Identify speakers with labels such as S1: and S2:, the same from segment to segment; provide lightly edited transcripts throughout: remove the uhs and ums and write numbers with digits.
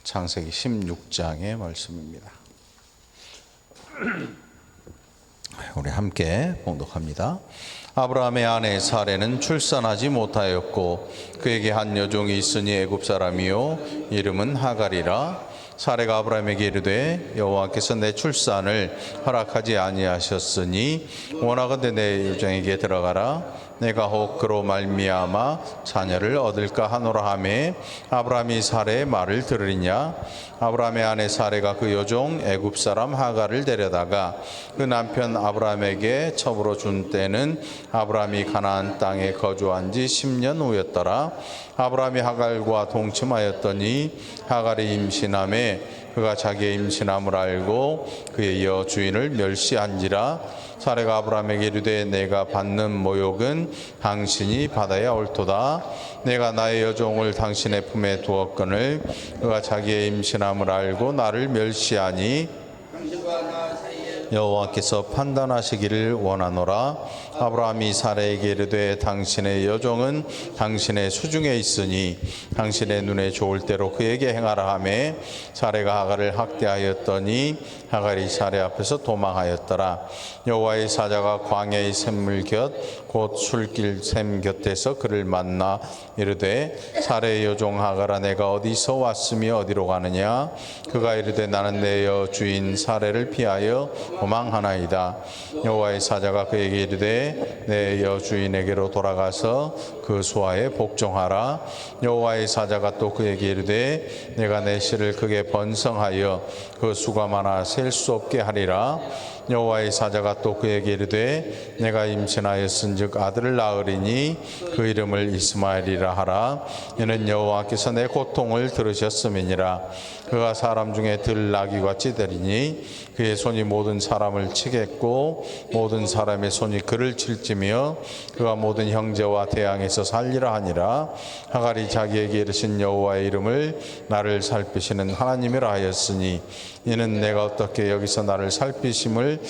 S1: 창세기 16장의 말씀입니다. 우리 함께 봉독합니다. 아브라함의 아내 사레는 출산하지 못하였고 그에게 한 여종이 있으니 애굽 사람이요 이름은 하갈이라. 사레가 아브라함에게 이르되 여호와께서 내 출산을 허락하지 아니하셨으니 원하건대 내 여종에게 들어가라. 내가 혹 그로 말미암아 자녀를 얻을까 하노라 하매 아브라함이 사레의 말을 들으리냐. 아브라함의 아내 사레가 그 여종 애굽 사람 하갈을 데려다가 그 남편 아브라함에게 첩으로 준 때는 아브라함이 가나안 땅에 거주한 지 10년 후였더라. 아브라함이 하갈과 동침하였더니 하갈이 임신하매 그가 자기의 임신함을 알고 그의 여주인을 멸시한지라. 사레가 아브라함에게 이르되 내가 받는 모욕은 당신이 받아야 옳도다. 내가 나의 여종을 당신의 품에 두었거늘 그가 자기의 임신함을 알고 나를 멸시하니 여호와께서 판단하시기를 원하노라. 아브라함이 사레에게 이르되 당신의 여종은 당신의 수중에 있으니 당신의 눈에 좋을 대로 그에게 행하라 하매 사레가 하갈을 학대하였더니 하갈이 사레 앞에서 도망하였더라. 여호와의 사자가 광야의 샘물 곁 곧 술길 샘 곁에서 그를 만나 이르되 사레의 여종 하갈아 내가 어디서 왔으며 어디로 가느냐. 그가 이르되 나는 내 여주인 사레를 피하여 도망하나이다. 여호와의 사자가 그에게 이르되 내 여주인에게로 돌아가서 그 수하에 복종하라. 여호와의 사자가 또 그에게 이르되 내가 내 씨를 크게 번성하여 그 수가 많아 셀 수 없게 하리라. 여호와의 사자가 또 그에게 이르되 내가 임신하였은즉 아들을 낳으리니 그 이름을 이스마엘이라 하라. 이는 여호와께서 내 고통을 들으셨음이니라. 그가 사람 중에 들나귀같이 되리니 그의 손이 모든 사람을 치겠고 모든 사람의 손이 그를 칠지며 그가 모든 형제와 대항에서 살리라 하니라. 하갈이 자기에게 이르신 여호와의 이름을 나를 살피시는 하나님이라 하였으니 이는 내가 어떻게 여기서 나를 살피심을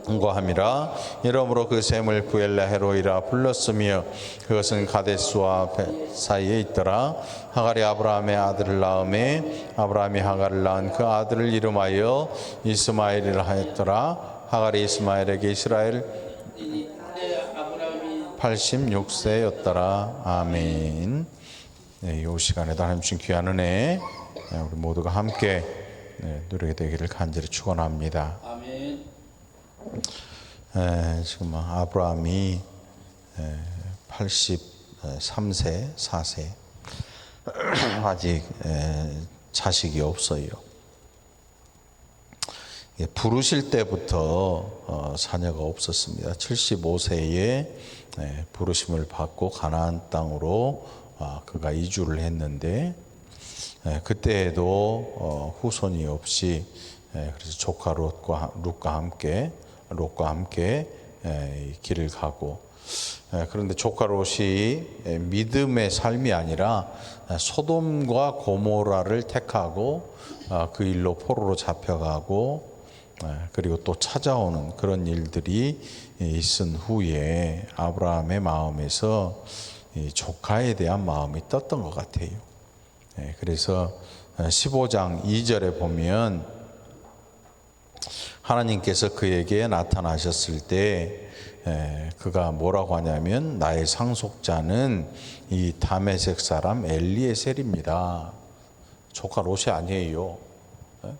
S1: 함이라. 이러므로 그 샘을 부엘라헤로이라 불렀으며 그것은 가데스와 사이에 있더라. 하갈이 아브라함의 아들을 낳음에 아브라함이 하갈을 낳은 그 아들을 이름하여 이스마엘이라 하였더라. 하갈이 이스마엘에게 이스라엘 86세였더라. 아멘. 네, 이 시간에도 하나님 주신 귀한 은혜 우리 모두가 함께 누리게 되기를 간절히 축원합니다.
S2: 아멘.
S1: 지금 아브라함이 83세, 4세 아직 자식이 없어요. 부르실 때부터 자녀가 없었습니다. 75세에 부르심을 받고 가나안 땅으로 그가 이주를 했는데 그때에도 후손이 없이 그래서 조카 롯과 함께 길을 가고 그런데 조카 롯이 믿음의 삶이 아니라 소돔과 고모라를 택하고 그 일로 포로로 잡혀가고 그리고 또 찾아오는 그런 일들이 있은 후에 아브라함의 마음에서 조카에 대한 마음이 떴던 것 같아요. 그래서 15장 2절에 보면 하나님께서 그에게 나타나셨을 때 그가 뭐라고 하냐면 나의 상속자는 이 다메섹 사람 엘리에셀입니다. 조카 롯이 아니에요.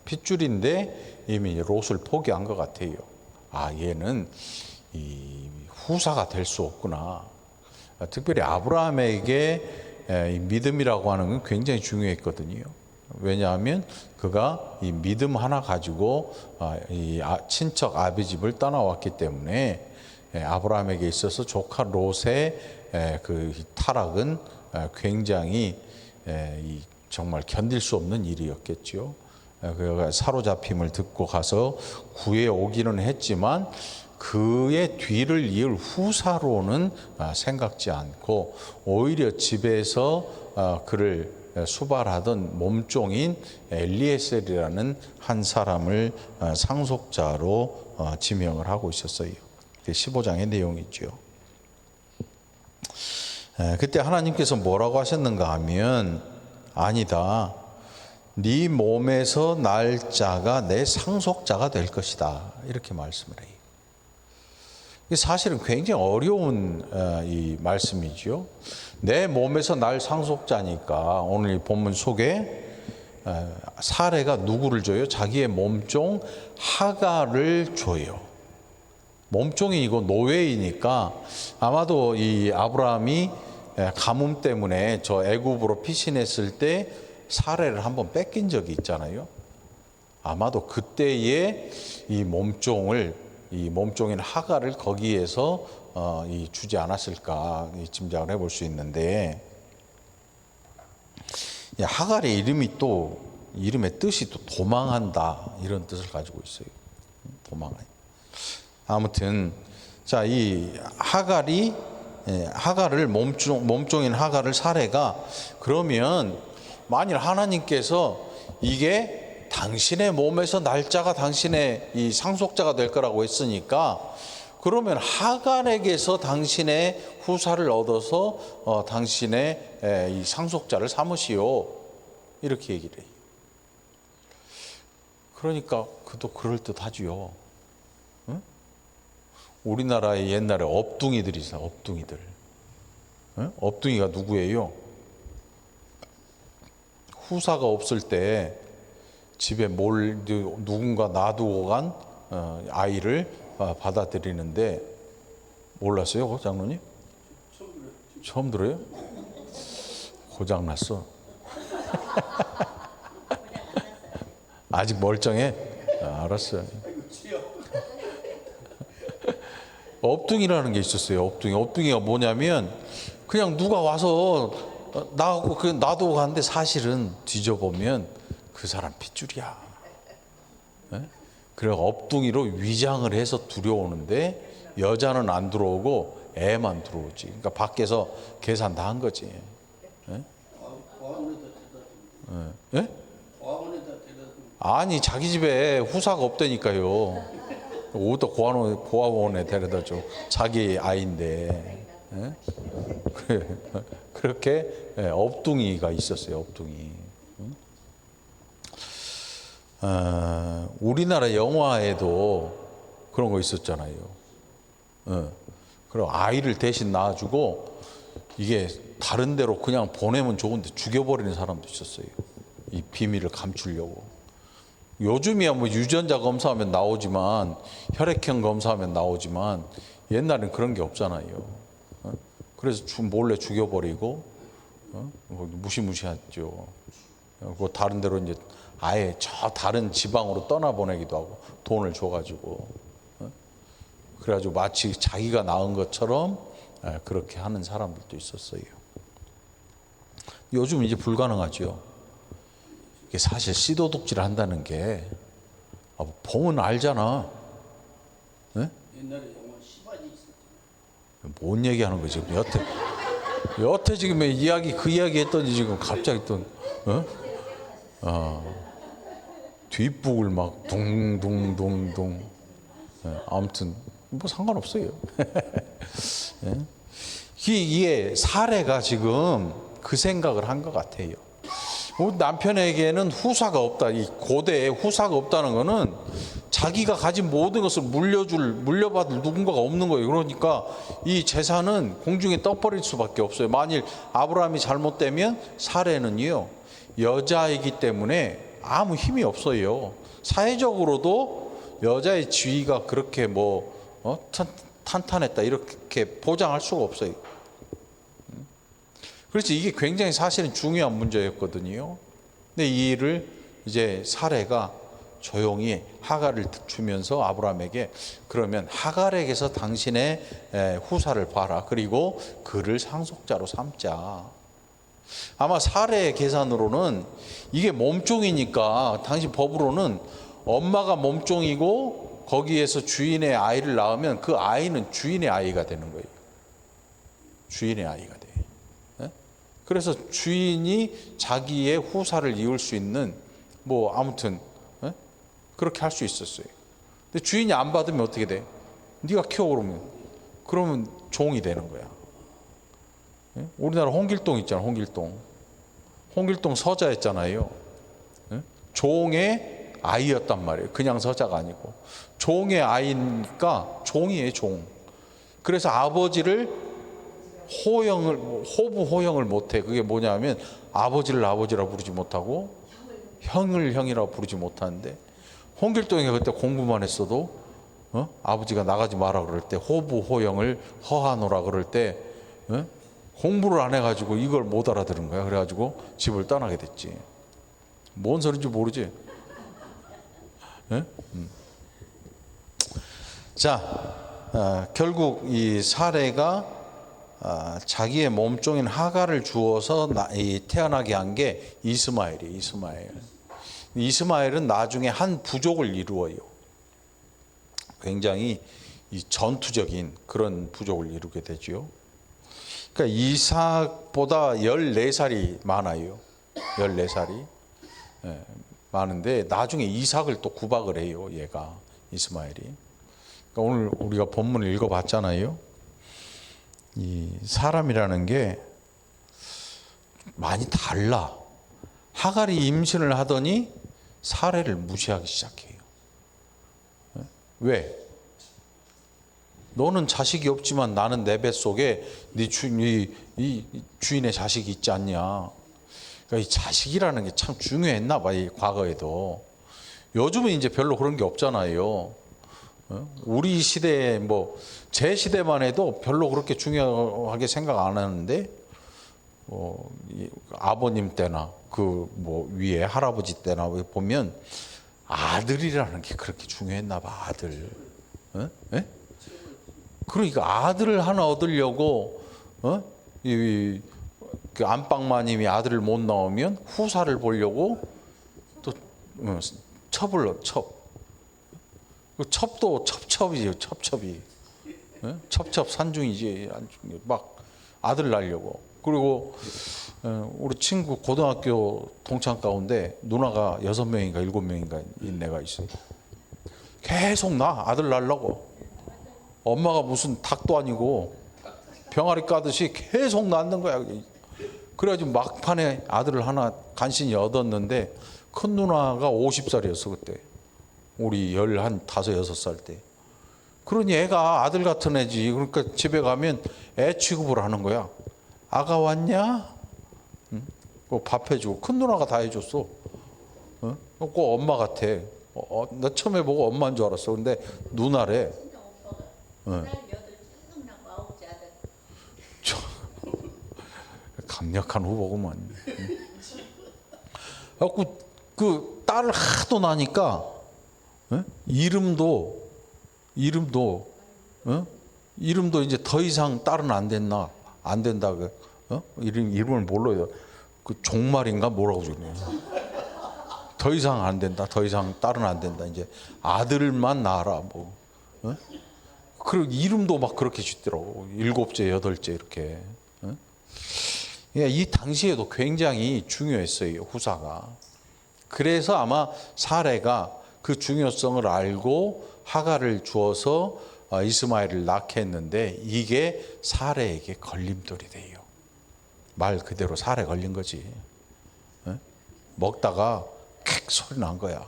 S1: 핏줄인데 이미 롯을 포기한 것 같아요. 얘는 이 후사가 될 수 없구나. 특별히 아브라함에게 이 믿음이라고 하는 건 굉장히 중요했거든요. 왜냐하면 그가 이 믿음 하나 가지고 이 친척 아비 집을 떠나왔기 때문에 아브라함에게 있어서 조카 롯의 그 타락은 굉장히 정말 견딜 수 없는 일이었겠죠. 그가 사로잡힘을 듣고 가서 구해 오기는 했지만 그의 뒤를 이을 후사로는 생각지 않고 오히려 집에서 그를 수발하던 몸종인 엘리에셀이라는 한 사람을 상속자로 지명을 하고 있었어요. 15장의 내용이죠.
S2: 그때 하나님께서 뭐라고 하셨는가 하면 아니다.
S1: 네 몸에서 날 자가 내 상속자가 될 것이다. 이렇게 말씀을 해요. 이게 사실은 굉장히 어려운 이 말씀이죠. 내 몸에서 날 상속자니까 오늘 이 본문 속에 사레가 누구를 줘요? 자기의 몸종 하갈을 줘요. 몸종이 이거 노예이니까 아마도 이 아브라함이 가뭄 때문에 저 애굽으로 피신했을 때 사레를 한번 뺏긴 적이 있잖아요. 아마도 그때의 이 몸종인 하갈을 거기에서 주지 않았을까 짐작을 해볼 수 있는데, 하갈의 이름의 뜻이 또 도망한다 이런 뜻을 가지고 있어요. 도망해. 아무튼 자, 이 하갈을 몸종인 하갈을 사레가, 그러면 만일 하나님께서 이게 당신의 몸에서 날짜가 당신의 이 상속자가 될 거라고 했으니까, 그러면 하갈에게서 당신의 후사를 얻어서 당신의 이 상속자를 삼으시오, 이렇게 얘기를 해요. 그러니까 그도 그럴듯하지요. 응? 우리나라에 옛날에 업둥이들이 있어요. 업둥이들. 응? 업둥이가 누구예요? 후사가 없을 때 집에 누군가 놔두고 간 아이를 받아들이는데, 몰랐어요, 장로님? 처음 들어요? 고장났어. 아직 멀쩡해? 알았어요. 업둥이라는 게 있었어요. 업둥이가 뭐냐면, 그냥 누가 와서 나하고 놔두고 가는데 사실은 뒤져보면 그 사람 핏줄이야. 그래 업둥이로 위장을 해서 들여오는데, 여자는 안 들어오고 애만 들어오지. 그러니까 밖에서 계산 다 한 거지. 예? 아니, 자기 집에 후사가 없다니까요. 어디다 고아원에 데려다 줘. 자기 아이인데. 그렇게 업둥이가 있었어요. 업둥이. 우리나라 영화에도 그런 거 있었잖아요. 그럼 아이를 대신 낳아주고 이게 다른 데로 그냥 보내면 좋은데 죽여버리는 사람도 있었어요. 이 비밀을 감추려고. 요즘이야 뭐 유전자 검사하면 나오지만, 혈액형 검사하면 나오지만, 옛날엔 그런 게 없잖아요. 그래서 몰래 죽여버리고 무시무시했죠. 그 다른 데로 이제 아예 저 다른 지방으로 떠나보내기도 하고, 돈을 줘가지고. 그래가지고 마치 자기가 낳은 것처럼 그렇게 하는 사람들도 있었어요. 요즘 이제 불가능하죠. 이게 사실 씨도둑질 한다는 게, 보면 알잖아. 네?
S2: 옛날에 영화 시바지 있었잖아요.
S1: 뭔 얘기하는 거지? 여태 지금 그 이야기 했더니 지금 갑자기 또 뒷북을 막 둥둥둥둥. 아무튼 뭐 상관없어요. 이게 사례가 지금 그 생각을 한 것 같아요. 남편에게는 후사가 없다. 이 고대에 후사가 없다는 거는 자기가 가진 모든 것을 물려받을 누군가가 없는 거예요. 그러니까 이 재산은 공중에 떠버릴 수밖에 없어요. 만일 아브라함이 잘못되면 사례는요, 여자이기 때문에 아무 힘이 없어요. 사회적으로도 여자의 지위가 그렇게 탄탄했다 이렇게 보장할 수가 없어요. 그래서 이게 굉장히 사실은 중요한 문제였거든요. 근데 이 일을 이제 사레가 조용히 하갈을 주면서 아브라함에게, 그러면 하갈에게서 당신의 후사를 봐라. 그리고 그를 상속자로 삼자. 아마 사례의 계산으로는 이게 몸종이니까 당시 법으로는 엄마가 몸종이고 거기에서 주인의 아이를 낳으면 그 아이는 주인의 아이가 되는 거예요. 주인의 아이가 돼. 그래서 주인이 자기의 후사를 이을 수 있는 아무튼 그렇게 할 수 있었어요. 근데 주인이 안 받으면 어떻게 돼? 네가 키워. 그러면 종이 되는 거야. 우리나라 홍길동 있잖아. 홍길동 서자였잖아요. 종의 아이였단 말이에요. 그냥 서자가 아니고 종의 아이니까 종이에요, 종. 그래서 아버지를 호부 호형을 못해. 그게 뭐냐면 아버지를 아버지라 부르지 못하고 형을 형이라 부르지 못하는데, 홍길동이가 그때 공부만 했어도 아버지가 나가지 마라 그럴 때 호부 호형을 허하노라 그럴 때 공부를 안 해가지고 이걸 못 알아들은 거야. 그래가지고 집을 떠나게 됐지. 뭔 소린지 모르지. 자, 결국 이 사레가 자기의 몸종인 하갈을 주어서 태어나게 한 게 이스마엘이에요. 이스마엘은 나중에 한 부족을 이루어요. 굉장히 이 전투적인 그런 부족을 이루게 되죠. 그러니까 이삭보다 14살이 많아요. 14살이 많은데 나중에 이삭을 또 구박을 해요. 얘가 이스마엘이. 그러니까 오늘 우리가 본문을 읽어봤잖아요. 이 사람이라는 게 많이 달라. 하갈이 임신을 하더니 사레를 무시하기 시작해요. 왜? 너는 자식이 없지만 나는 내 뱃속에 네 주인의 자식이 있지 않냐. 그러니까 이 자식이라는 게 참 중요했나 봐, 이 과거에도. 요즘은 이제 별로 그런 게 없잖아요. 우리 시대에 제 시대만 해도 별로 그렇게 중요하게 생각 안 하는데, 아버님 때나 위에 할아버지 때나 보면 아들이라는 게 그렇게 중요했나 봐, 아들. 그러니까 아들을 하나 얻으려고 그 안방마님이 아들을 못 낳으면 후사를 보려고 또 첩을 첩. 그 첩도 첩첩이죠, 첩첩이. 첩첩 산중이지. 막 아들 낳으려고. 그리고 우리 친구 고등학교 동창 가운데 누나가 6명인가 7명인가 인 애가 있어요. 계속 아들 낳으려고. 엄마가 무슨 닭도 아니고 병아리 까듯이 계속 낳는 거야. 그래가지고 막판에 아들을 하나 간신히 얻었는데, 큰 누나가 50살이었어 그때. 우리 15, 6살 때. 그러니 애가 아들 같은 애지. 그러니까 집에 가면 애 취급을 하는 거야. 아가 왔냐? 밥 해주고. 큰 누나가 다 해줬어. 꼭 엄마 같아. 나 처음에 보고 엄마인 줄 알았어. 근데 누나래. 강력한 후보구만. 그 딸을 하도 나니까 이름도 이제 더 이상 딸은 안 된다. 이름을 몰라요. 그 종말인가 뭐라고 적네. 더 이상 안 된다. 더 이상 딸은 안 된다. 이제 아들만 낳아라 그리고 이름도 막 그렇게 짓더라고. 7째, 8째 이렇게. 이 당시에도 굉장히 중요했어요, 후사가. 그래서 아마 사레가 그 중요성을 알고 하갈을 주어서 이스마엘을 낳게 했는데, 이게 사레에게 걸림돌이 돼요. 말 그대로 사레 걸린 거지. 먹다가 킥 소리 난 거야.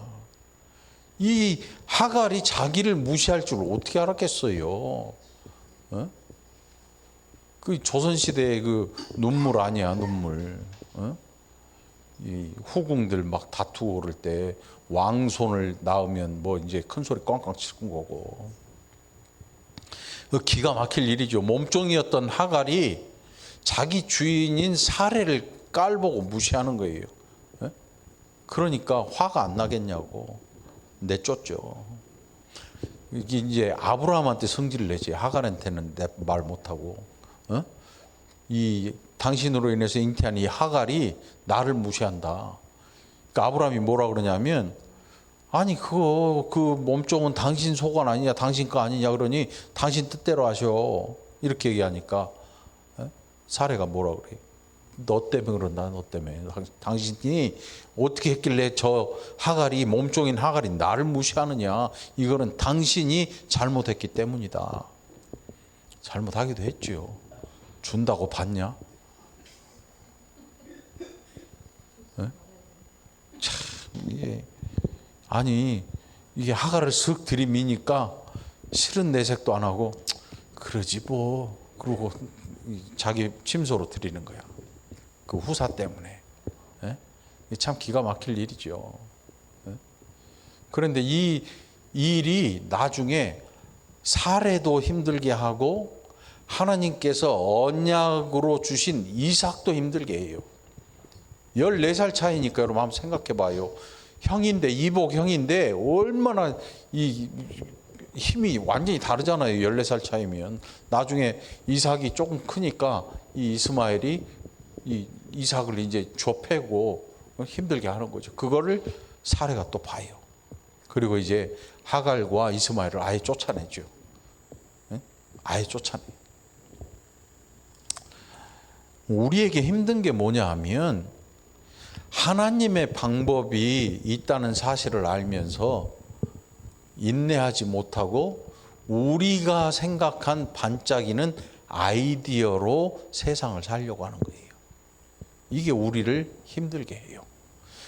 S1: 이 하갈이 자기를 무시할 줄 어떻게 알았겠어요? 그 조선시대의 그 눈물 아니야, 눈물. 이 후궁들 막 다투고 그럴 때 왕손을 낳으면 이제 큰 소리 꽝꽝 치는 거고. 기가 막힐 일이죠. 몸종이었던 하갈이 자기 주인인 사레를 깔보고 무시하는 거예요. 그러니까 화가 안 나겠냐고 내쫓죠. 이게 이제 아브라함한테 성질을 내지, 하갈한테는 말 못하고. 이 당신으로 인해서 잉태한 이 하갈이 나를 무시한다. 그러니까 아브라함이 뭐라 그러냐면, 아니 그 몸종은 당신 소관 아니냐, 당신 거 아니냐. 그러니 당신 뜻대로 하셔. 이렇게 얘기하니까 사레가 뭐라 그래? 너 때문에 그런다. 너 때문에. 당신이 어떻게 했길래 저 하갈이, 몸종인 하갈이 나를 무시하느냐. 이거는 당신이 잘못했기 때문이다. 잘못하기도 했죠. 준다고 받냐? 참 이게 아니 이게 하갈을 슥 들이미니까 실은 내색도 안 하고 그러지 뭐 그러고 자기 침소로 드리는 거야. 그 후사 때문에. 예? 참 기가 막힐 일이죠. 예? 그런데 이 일이 나중에 사례도 힘들게 하고 하나님께서 언약으로 주신 이삭도 힘들게 해요. 14살 차이니까 여러분 한번 생각해 봐요. 형인데, 이복 형인데 얼마나 이 힘이 완전히 다르잖아요. 14살 차이면. 나중에 이삭이 조금 크니까 이 이스마엘이 이 이삭을 이제 좁히고 힘들게 하는 거죠. 그거를 사례가 또 봐요. 그리고 이제 하갈과 이스마엘을 아예 쫓아내죠. 아예 쫓아내. 우리에게 힘든 게 뭐냐 하면 하나님의 방법이 있다는 사실을 알면서 인내하지 못하고 우리가 생각한 반짝이는 아이디어로 세상을 살려고 하는 거예요. 이게 우리를 힘들게 해요.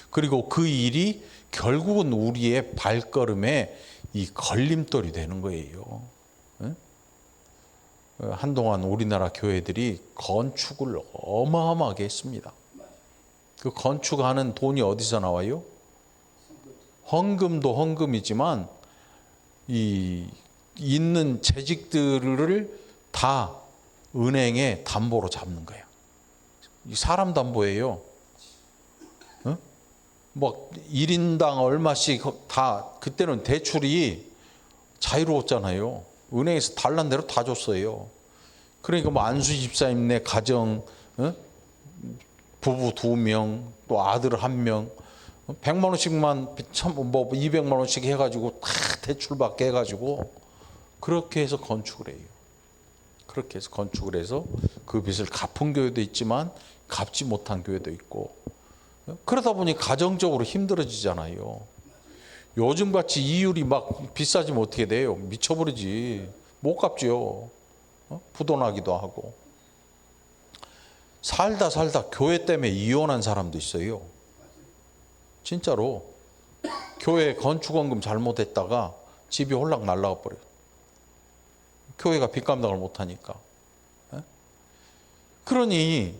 S1: 그리고 그 일이 결국은 우리의 발걸음에 이 걸림돌이 되는 거예요. 한동안 우리나라 교회들이 건축을 어마어마하게 했습니다. 그 건축하는 돈이 어디서 나와요? 헌금도 헌금이지만 이 있는 재직들을 다 은행에 담보로 잡는 거야. 사람 담보예요. 뭐 1인당 얼마씩 다 그때는 대출이 자유로웠잖아요. 은행에서 달란 대로 다 줬어요. 그러니까 뭐 안수 집사님네 가정 부부 2명 또 아들 1명 100만 원씩만 뭐 200만 원씩 해가지고 다 대출받게 해가지고 그렇게 해서 건축을 해요. 그렇게 해서 건축을 해서 그 빚을 갚은 교회도 있지만 갚지 못한 교회도 있고 그러다 보니 가정적으로 힘들어지잖아요. 요즘같이 이율이 막 비싸지면 어떻게 돼요? 미쳐버리지. 못 갚죠. 부도나기도 하고. 살다 교회 때문에 이혼한 사람도 있어요. 진짜로. 교회 건축원금 잘못했다가 집이 홀락 날아가 버려요. 교회가 빚 감당을 못하니까. 그러니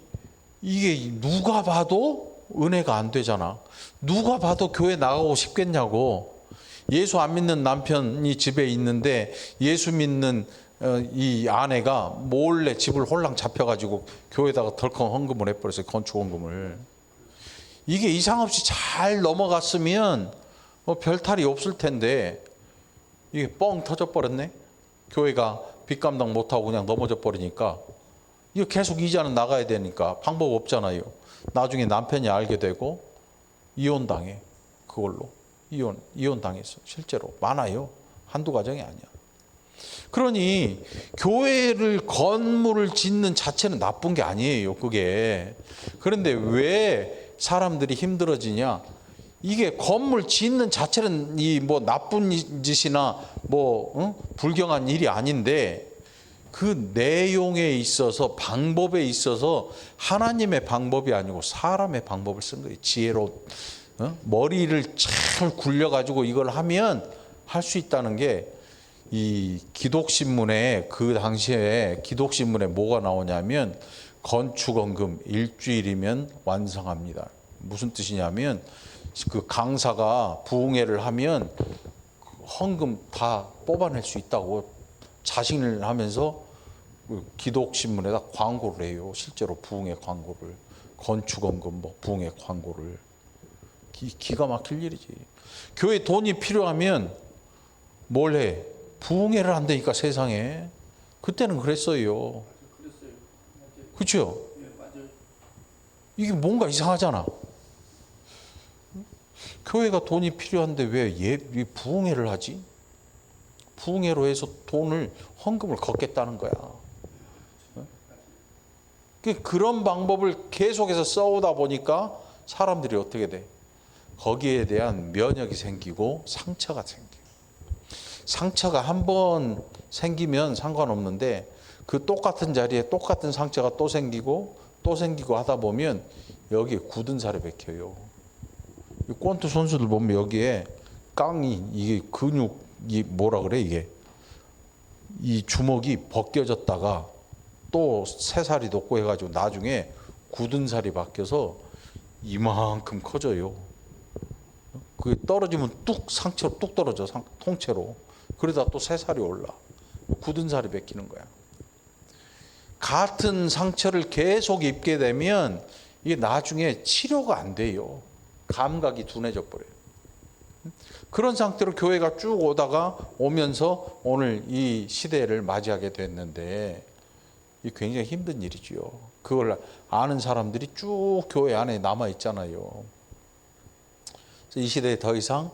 S1: 이게 누가 봐도 은혜가 안 되잖아. 누가 봐도 교회 나가고 싶겠냐고. 예수 안 믿는 남편이 집에 있는데 예수 믿는 이 아내가 몰래 집을 홀랑 잡혀가지고 교회에다가 덜컹 헌금을 해버렸어요. 건축원금을. 이게 이상 없이 잘 넘어갔으면 뭐 별탈이 없을 텐데 이게 뻥 터져버렸네. 교회가 빚 감당 못하고 그냥 넘어져 버리니까 이거 계속 이자는 나가야 되니까 방법 없잖아요. 나중에 남편이 알게 되고 이혼당해. 그걸로 이혼당했어. 실제로 많아요. 한두 가정이 아니야. 그러니 교회를 건물을 짓는 자체는 나쁜 게 아니에요. 그게. 그런데 왜 사람들이 힘들어지냐? 이게 건물 짓는 자체는 이 뭐 나쁜 짓이나 뭐 불경한 일이 아닌데 그 내용에 있어서 방법에 있어서 하나님의 방법이 아니고 사람의 방법을 쓴 거예요. 지혜로 머리를 잘 굴려가지고 이걸 하면 할 수 있다는 게 이 기독신문에 그 당시에 기독신문에 뭐가 나오냐면 건축원금 일주일이면 완성합니다. 무슨 뜻이냐면 그 강사가 부흥회를 하면 헌금 다 뽑아낼 수 있다고 자신을 하면서 기독신문에다 광고를 해요. 실제로 부흥회 광고를. 건축원금 뭐 부흥회 광고를. 기가 막힐 일이지. 교회 돈이 필요하면 뭘 해? 부흥회를 한다니까 세상에. 그때는 그랬어요. 그렇죠? 이게 뭔가 이상하잖아. 교회가 돈이 필요한데 왜 부흥회를 하지? 부흥회로 해서 돈을 헌금을 걷겠다는 거야. 그런 방법을 계속해서 써오다 보니까 사람들이 어떻게 돼? 거기에 대한 면역이 생기고 상처가 생겨. 상처가 한 번 생기면 상관없는데 그 똑같은 자리에 똑같은 상처가 또 생기고 하다 보면 여기에 굳은 살이 박혀요. 권투 선수들 보면 여기에 깡이 이게 근육이 뭐라 그래 이게 이 주먹이 벗겨졌다가 또 새살이 돋고 해가지고 나중에 굳은 살이 바뀌어서 이만큼 커져요. 그게 떨어지면 뚝 상처로 뚝 떨어져 통째로. 그러다 또 새살이 올라. 굳은 살이 벗기는 거야. 같은 상처를 계속 입게 되면 이게 나중에 치료가 안 돼요. 감각이 둔해져 버려요. 그런 상태로 교회가 쭉 오면서 오늘 이 시대를 맞이하게 됐는데 이 굉장히 힘든 일이지요. 그걸 아는 사람들이 쭉 교회 안에 남아 있잖아요. 이 시대에 더 이상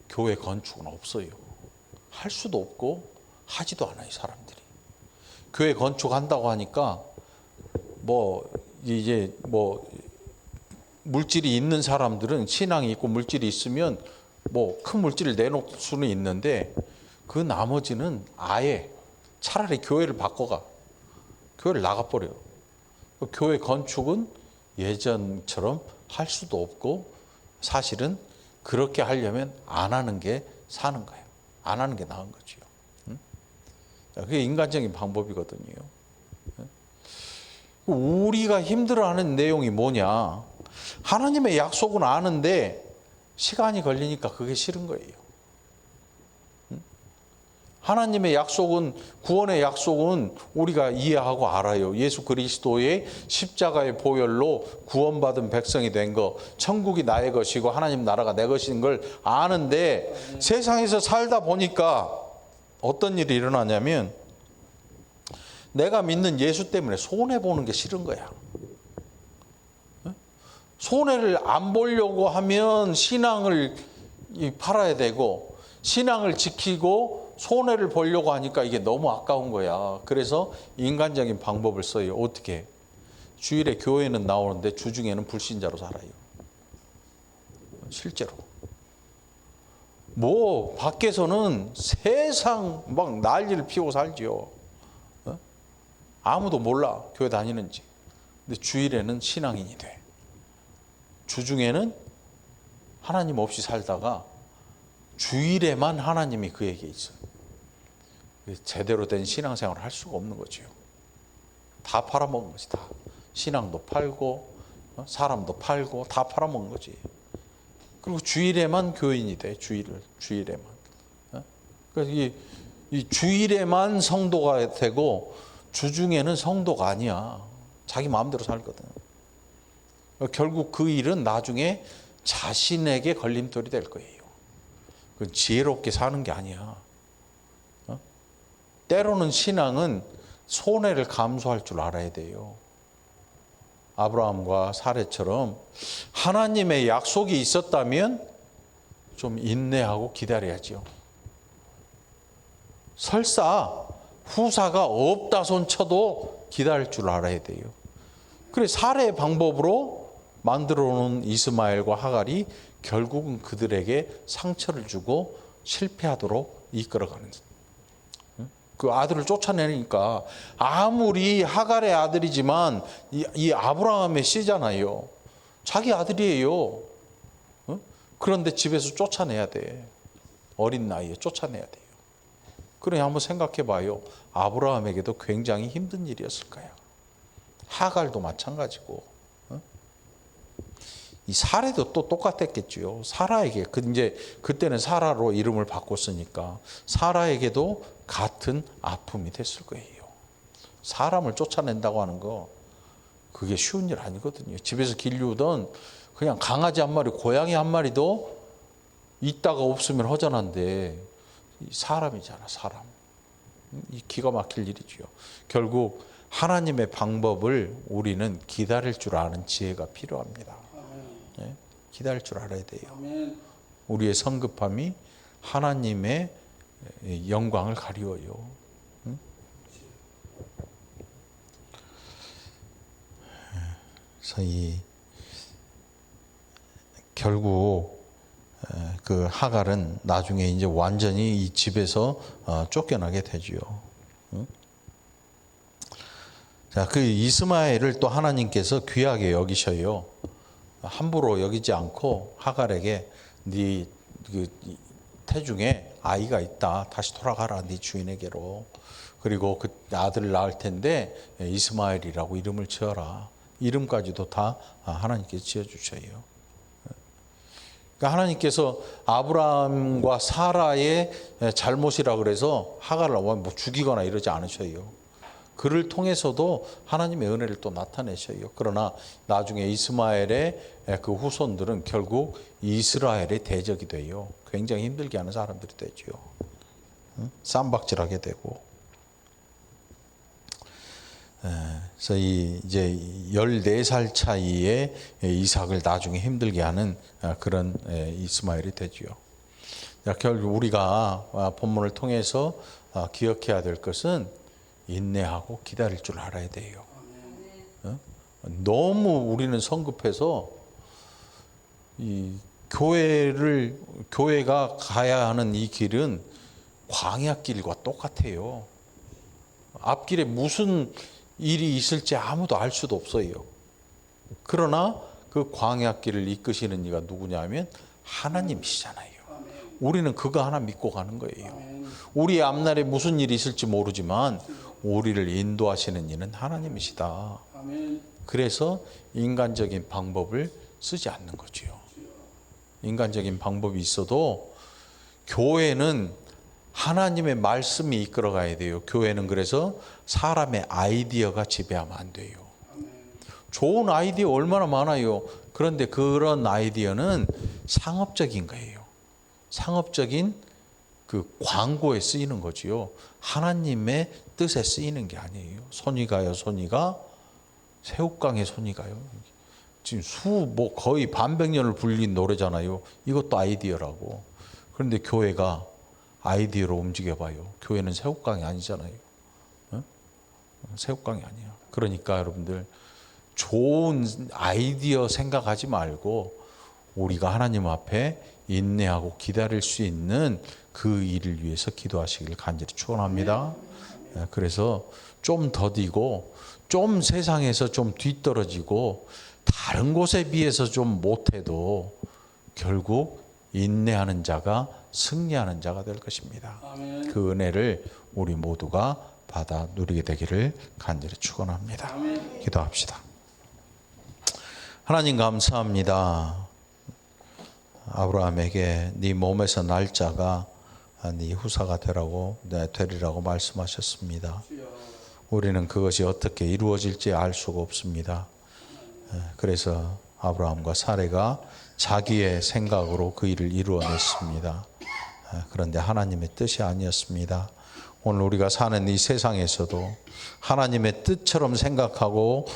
S1: 교회 건축은 없어요. 할 수도 없고 하지도 않아요, 사람들이. 교회 건축한다고 하니까 이제 물질이 있는 사람들은 신앙이 있고 물질이 있으면 큰 물질을 내놓을 수는 있는데 그 나머지는 아예 차라리 교회를 바꿔가. 교회를 나가버려요. 교회 건축은 예전처럼 할 수도 없고 사실은 그렇게 하려면 안 하는 게 사는 거예요. 안 하는 게 나은 거죠. 그게 인간적인 방법이거든요. 우리가 힘들어하는 내용이 뭐냐? 하나님의 약속은 아는데 시간이 걸리니까 그게 싫은 거예요. 하나님의 약속은, 구원의 약속은 우리가 이해하고 알아요. 예수 그리스도의 십자가의 보혈로 구원받은 백성이 된 거, 천국이 나의 것이고 하나님 나라가 내 것인 걸 아는데 세상에서 살다 보니까 어떤 일이 일어나냐면 내가 믿는 예수 때문에 손해보는 게 싫은 거야. 손해를 안 보려고 하면 신앙을 팔아야 되고 신앙을 지키고 손해를 보려고 하니까 이게 너무 아까운 거야. 그래서 인간적인 방법을 써요. 어떻게? 주일에 교회는 나오는데 주중에는 불신자로 살아요. 실제로. 밖에서는 세상 막 난리를 피우고 살지요. 아무도 몰라, 교회 다니는지. 근데 주일에는 신앙인이 돼. 주중에는 하나님 없이 살다가 주일에만 하나님이 그에게 있어요. 제대로 된 신앙생활을 할 수가 없는 거죠. 다 팔아먹은 거지. 다. 신앙도 팔고 사람도 팔고 다 팔아먹은 거지. 그리고 주일에만 교인이 돼. 주일에만. 그래서 이 주일에만 성도가 되고 주중에는 성도가 아니야. 자기 마음대로 살거든. 결국 그 일은 나중에 자신에게 걸림돌이 될 거예요. 그건 지혜롭게 사는 게 아니야. 때로는 신앙은 손해를 감수할 줄 알아야 돼요. 아브라함과 사례처럼 하나님의 약속이 있었다면 좀 인내하고 기다려야죠. 설사 후사가 없다 손 쳐도 기다릴 줄 알아야 돼요. 그래 사례의 방법으로 만들어 놓은 이스마엘과 하갈이 결국은 그들에게 상처를 주고 실패하도록 이끌어가는 그 아들을 쫓아내니까 아무리 하갈의 아들이지만 이 아브라함의 씨잖아요. 자기 아들이에요. 그런데 집에서 쫓아내야 돼. 어린 나이에 쫓아내야 돼요. 그러니 한번 생각해 봐요. 아브라함에게도 굉장히 힘든 일이었을 거야. 하갈도 마찬가지고. 이 사례도 또 똑같았겠죠. 사라에게 이제 그때는 사라로 이름을 바꿨으니까 사라에게도 같은 아픔이 됐을 거예요. 사람을 쫓아낸다고 하는 거 그게 쉬운 일 아니거든요. 집에서 기르던 그냥 강아지 한 마리, 고양이 한 마리도 있다가 없으면 허전한데 사람이잖아, 사람. 이 기가 막힐 일이죠. 결국 하나님의 방법을 우리는 기다릴 줄 아는 지혜가 필요합니다. 네? 기다릴 줄 알아야 돼요. 우리의 성급함이 하나님의 영광을 가리워요. 그래서 결국 그 하갈은 나중에 이제 완전히 이 집에서 쫓겨나게 되지요. 자, 그 이스마엘을 또 하나님께서 귀하게 여기셔요. 함부로 여기지 않고 하갈에게 네 태중에 아이가 있다. 다시 돌아가라 네 주인에게로. 그리고 그 아들을 낳을 텐데 이스마엘이라고 이름을 지어라. 이름까지도 다 하나님께서 지어주셔요. 그러니까 하나님께서 아브라함과 사라의 잘못이라 그래서 하갈을 뭐 죽이거나 이러지 않으셔요. 그를 통해서도 하나님의 은혜를 또 나타내셔요. 그러나 나중에 이스마엘의 그 후손들은 결국 이스라엘의 대적이 돼요. 굉장히 힘들게 하는 사람들이 되죠. 쌈박질하게 되고. 그래서 이제 14살 차이에 이삭을 나중에 힘들게 하는 그런 이스마엘이 되지요. 결국 우리가 본문을 통해서 기억해야 될 것은 인내하고 기다릴 줄 알아야 돼요. 너무 우리는 성급해서 이 교회가 가야 하는 이 길은 광야길과 똑같아요. 앞길에 무슨 일이 있을지 아무도 알 수도 없어요. 그러나 그 광야길을 이끄시는 이가 누구냐면 하나님이시잖아요. 우리는 그거 하나 믿고 가는 거예요. 우리 앞날에 무슨 일이 있을지 모르지만 우리를 인도하시는 이는 하나님이시다. 그래서 인간적인 방법을 쓰지 않는 거죠. 인간적인 방법이 있어도 교회는 하나님의 말씀이 이끌어가야 돼요. 교회는 그래서 사람의 아이디어가 지배하면 안 돼요. 좋은 아이디어 얼마나 많아요. 그런데 그런 아이디어는 상업적인 거예요. 상업적인 그 광고에 쓰이는 거지요. 하나님의 뜻에 쓰이는 게 아니에요. 손이 가요, 손이 가. 새우깡에 손이 가요. 지금 거의 반백년을 불린 노래잖아요. 이것도 아이디어라고. 그런데 교회가 아이디어로 움직여봐요. 교회는 새우깡이 아니잖아요. 새우깡이 아니야. 그러니까 여러분들 좋은 아이디어 생각하지 말고 우리가 하나님 앞에 인내하고 기다릴 수 있는 그 일을 위해서 기도하시기를 간절히 축원합니다. 그래서 좀 더디고 좀 세상에서 좀 뒤떨어지고 다른 곳에 비해서 좀 못해도 결국 인내하는 자가 승리하는 자가 될 것입니다. 그 은혜를 우리 모두가 받아 누리게 되기를 간절히 축원합니다. 기도합시다. 하나님 감사합니다. 아브라함에게 네 몸에서 날 자가 네 후사가 되리라고 말씀하셨습니다. 우리는 그것이 어떻게 이루어질지 알 수가 없습니다. 그래서 아브라함과 사레가 자기의 생각으로 그 일을 이루어냈습니다. 그런데 하나님의 뜻이 아니었습니다. 오늘 우리가 사는 이 세상에서도 하나님의 뜻처럼 생각하고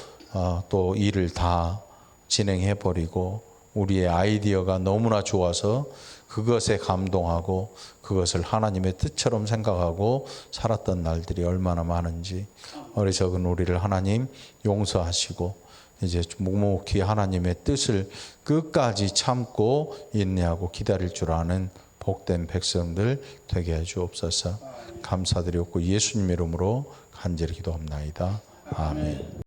S1: 또 일을 다 진행해버리고 우리의 아이디어가 너무나 좋아서 그것에 감동하고 그것을 하나님의 뜻처럼 생각하고 살았던 날들이 얼마나 많은지 어리석은 우리를 하나님 용서하시고 이제 묵묵히 하나님의 뜻을 끝까지 참고 인내하고 기다릴 줄 아는 복된 백성들 되게 해 주옵소서. 감사드렸고 예수님 이름으로 간절히 기도합나이다. 아멘.